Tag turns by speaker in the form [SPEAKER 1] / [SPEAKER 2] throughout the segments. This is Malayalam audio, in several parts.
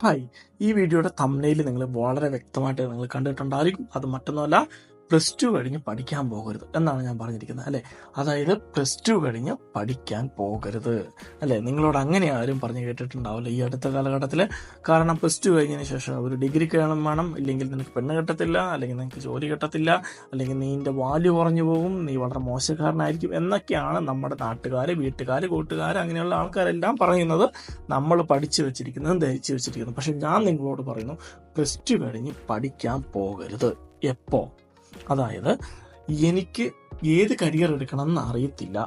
[SPEAKER 1] ഹായ്, ഈ വീഡിയോയുടെ തംബ്നെയിൽ നിങ്ങൾ വളരെ വ്യക്തമായിട്ട് നിങ്ങൾ കണ്ടിട്ടുണ്ടായിരിക്കും. അത് മറ്റൊന്നുമല്ല, +2 കഴിഞ്ഞ് പഠിക്കാൻ പോകരുത് എന്നാണ് ഞാൻ പറഞ്ഞിരിക്കുന്നത്, അല്ലേ? അതായത് +2 കഴിഞ്ഞ് പഠിക്കാൻ പോകരുത്, അല്ലേ? നിങ്ങളോട് അങ്ങനെ ആരും പറഞ്ഞു കേട്ടിട്ടുണ്ടാവില്ല ഈ അടുത്ത കാലഘട്ടത്തിൽ. കാരണം +2 കഴിഞ്ഞതിന് ശേഷം ഒരു ഡിഗ്രി വേണം, ഇല്ലെങ്കിൽ നിനക്ക് പെണ്ണ് കിട്ടത്തില്ല, അല്ലെങ്കിൽ നിനക്ക് ജോലി കിട്ടത്തില്ല, അല്ലെങ്കിൽ നീൻ്റെ വാല്യൂ കുറഞ്ഞു പോകും, നീ വളരെ മോശക്കാരനായിരിക്കും എന്നൊക്കെയാണ് നമ്മുടെ നാട്ടുകാർ, വീട്ടുകാർ, കൂട്ടുകാർ, അങ്ങനെയുള്ള ആൾക്കാരെല്ലാം പറയുന്നത്. നമ്മൾ പഠിച്ചു വെച്ചിരിക്കുന്നതും ധരിച്ചു വെച്ചിരിക്കുന്നു. പക്ഷെ ഞാൻ നിങ്ങളോട് പറയുന്നു, +2 കഴിഞ്ഞ് പഠിക്കാൻ പോകരുത്. എപ്പോ? അതായത് എനിക്ക് ഏത് കരിയർ എടുക്കണം എന്ന് അറിയത്തില്ല,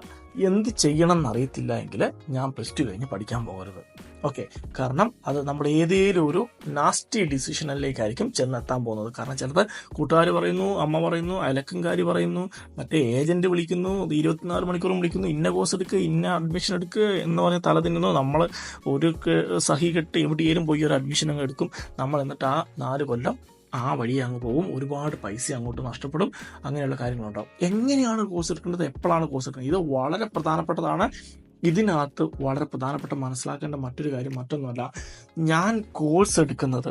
[SPEAKER 1] എന്ത് ചെയ്യണം എന്നറിയത്തില്ല എങ്കിൽ ഞാൻ +2 കഴിഞ്ഞ് പഠിക്കാൻ പോകരുത്. ഓക്കെ, കാരണം അത് നമ്മൾ ഏതെങ്കിലും ഒരു നാസ്റ്റി ഡിസിഷനിലേക്കായിരിക്കും ചെന്നെത്താൻ പോകുന്നത്. കാരണം ചിലപ്പോൾ കൂട്ടുകാർ പറയുന്നു, അമ്മ പറയുന്നു, അയലക്കംകാരി പറയുന്നു, മറ്റേ ഏജന്റ് വിളിക്കുന്നു, 24 മണിക്കൂറും വിളിക്കുന്നു, ഇന്ന കോഴ്സ് എടുക്കുക, ഇന്ന അഡ്മിഷൻ എടുക്കുക എന്ന് പറഞ്ഞ് തല തിന്നുന്നു. നമ്മൾ ഒരു സഹി കെട്ട് എവിടെയെങ്കിലും പോയി ഒരു അഡ്മിഷൻ അങ്ങ് എടുക്കും. നമ്മൾ എന്നിട്ട് ആ 4 കൊല്ലം ആ വഴി അങ്ങ് പോകും, ഒരുപാട് പൈസ അങ്ങോട്ട് നഷ്ടപ്പെടും, അങ്ങനെയുള്ള കാര്യങ്ങളുണ്ടാവും. എങ്ങനെയാണ് കോഴ്സ് എടുക്കേണ്ടത്, എപ്പോഴാണ് കോഴ്സ് എടുക്കേണ്ടത്, ഇത് വളരെ പ്രധാനപ്പെട്ടതാണ്. ഇതിനകത്ത് വളരെ പ്രധാനപ്പെട്ട മനസ്സിലാക്കേണ്ട മറ്റൊരു കാര്യം മറ്റൊന്നുമല്ല, ഞാൻ കോഴ്സ് എടുക്കുന്നത്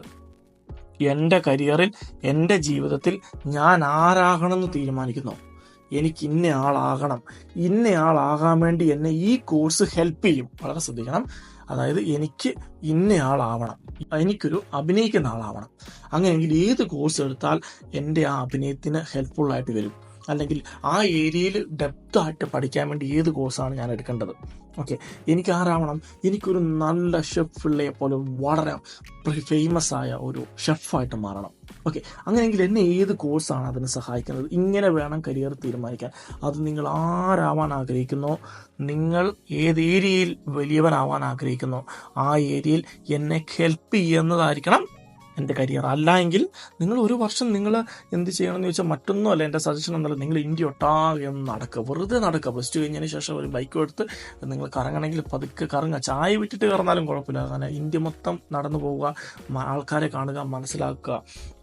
[SPEAKER 1] എൻ്റെ കരിയറിൽ, എൻ്റെ ജീവിതത്തിൽ ഞാൻ ആരാകണമെന്ന് തീരുമാനിക്കുന്നു. എനിക്ക് ഇന്നയാളാകാൻ വേണ്ടി എന്നെ ഈ കോഴ്സ് ഹെൽപ്പ് ചെയ്യും. വളരെ ശ്രദ്ധിക്കണം. അതായത് എനിക്ക് ഇന്നയാളാവണം, എനിക്കൊരു അഭിനയിക്കുന്ന ആളാവണം. അങ്ങനെയെങ്കിൽ ഏത് കോഴ്സ് എടുത്താൽ എൻ്റെ ആ അഭിനയത്തിന് ഹെൽപ്ഫുള്ളായിട്ട് വരും, അല്ലെങ്കിൽ ആ ഏരിയയിൽ ഡെപ്തായിട്ട് പഠിക്കാൻ വേണ്ടി ഏത് കോഴ്സാണ് ഞാൻ എടുക്കേണ്ടത്? ഓക്കെ, എനിക്ക് ആരാവണം? എനിക്കൊരു നല്ല ഷെഫിള്ളയെ പോലെ വളരെ ഫേമസ് ആയ ഒരു ഷെഫായിട്ട് മാറണം. ഓക്കെ, അങ്ങനെയെങ്കിൽ എന്നെ ഏത് കോഴ്സാണ് അതിന് സഹായിക്കുന്നത്? ഇങ്ങനെ വേണം കരിയർ തീരുമാനിക്കാൻ. അത് നിങ്ങൾ ആരാവാൻ ആഗ്രഹിക്കുന്നോ, നിങ്ങൾ ഏത് ഏരിയയിൽ വലിയവനാവാൻ ആഗ്രഹിക്കുന്നോ ആ ഏരിയയിൽ എന്നെ ഹെൽപ്പ് ചെയ്യുന്നതായിരിക്കണം എൻ്റെ കരിയർ. അല്ല എങ്കിൽ നിങ്ങൾ ഒരു വർഷം നിങ്ങൾ എന്ത് ചെയ്യണമെന്ന് ചോദിച്ചാൽ മറ്റൊന്നുമല്ല, എൻ്റെ സജഷൻ എന്നല്ല, നിങ്ങൾ ഇന്ത്യ ഒട്ടാകെ നടക്കുക, വെറുതെ നടക്കുക. +2 കഴിഞ്ഞതിന് ശേഷം ഒരു ബൈക്ക് എടുത്ത് നിങ്ങൾ കറങ്ങണമെങ്കിൽ പതുക്കെ കറങ്ങുക, ചായ വിട്ടിട്ട് കറന്നാലും കുഴപ്പമില്ല. കാരണം ഇന്ത്യ മൊത്തം നടന്നു പോവുക, ആൾക്കാരെ കാണുക, മനസ്സിലാക്കുക.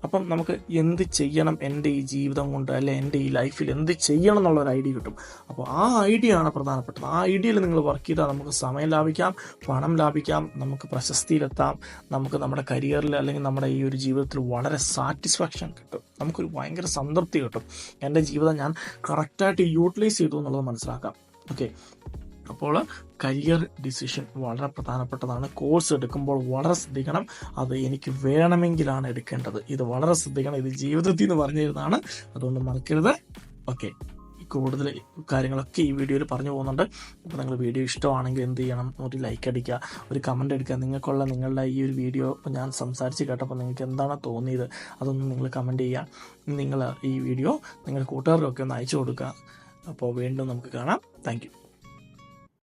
[SPEAKER 1] അപ്പം നമുക്ക് എന്ത് ചെയ്യണം എൻ്റെ ഈ ജീവിതം കൊണ്ട്, അല്ലെ എൻ്റെ ഈ ലൈഫിൽ എന്ത് ചെയ്യണം എന്നുള്ളൊരു ഐഡിയ കിട്ടും. അപ്പോൾ ആ ഐഡിയ ആണ് പ്രധാനപ്പെട്ടത്. ആ ഐഡിയയിൽ നിങ്ങൾ വർക്ക് ചെയ്താൽ നമുക്ക് സമയം ലാഭിക്കാം, പണം ലാഭിക്കാം, നമുക്ക് പ്രശസ്തിയിലെത്താം, നമുക്ക് നമ്മുടെ കരിയറിൽ അല്ലെങ്കിൽ നമ്മുടെ ഈ ഒരു ജീവിതത്തിൽ വളരെ സാറ്റിസ്ഫാക്ഷൻ കിട്ടും, നമുക്കൊരു ഭയങ്കര സംതൃപ്തി കിട്ടും. എൻ്റെ ജീവിതം ഞാൻ കറക്റ്റായിട്ട് യൂട്ടിലൈസ് ചെയ്തു എന്നുള്ളത് മനസ്സിലാക്കാം. ഓക്കെ, അപ്പോൾ കരിയർ ഡിസിഷൻ വളരെ പ്രധാനപ്പെട്ടതാണ്. കോഴ്സ് എടുക്കുമ്പോൾ വളരെ ശ്രദ്ധിക്കണം. അത് എനിക്ക് വേണമെങ്കിലാണ് എടുക്കേണ്ടത്. ഇത് വളരെ ശ്രദ്ധിക്കണം. ഇത് ജീവിതത്തിൽ നിന്ന് പറഞ്ഞു തരുന്നതാണ്, അതുകൊണ്ട് മറക്കരുത്. ഓക്കെ, കൂടുതൽ കാര്യങ്ങളൊക്കെ ഈ വീഡിയോയിൽ പറഞ്ഞു പോകുന്നുണ്ട്. അപ്പോൾ നിങ്ങൾ വീഡിയോ ഇഷ്ടമാണെങ്കിൽ എന്ത് ചെയ്യണം? ഒരു ലൈക്ക് അടിക്കുക, ഒരു കമൻ്റ് എടുക്കുക. നിങ്ങളുടെ ഈ ഒരു വീഡിയോ ഞാൻ സംസാരിച്ച് കേട്ടപ്പോൾ നിങ്ങൾക്ക് എന്താണ് തോന്നിയത് അതൊന്നും നിങ്ങൾ കമൻറ്റ് ചെയ്യുക. നിങ്ങൾ ഈ വീഡിയോ നിങ്ങളുടെ കൂട്ടുകാർക്കൊക്കെ ഒന്ന് അയച്ചു കൊടുക്കുക. അപ്പോൾ വീണ്ടും നമുക്ക് കാണാം. Thank you.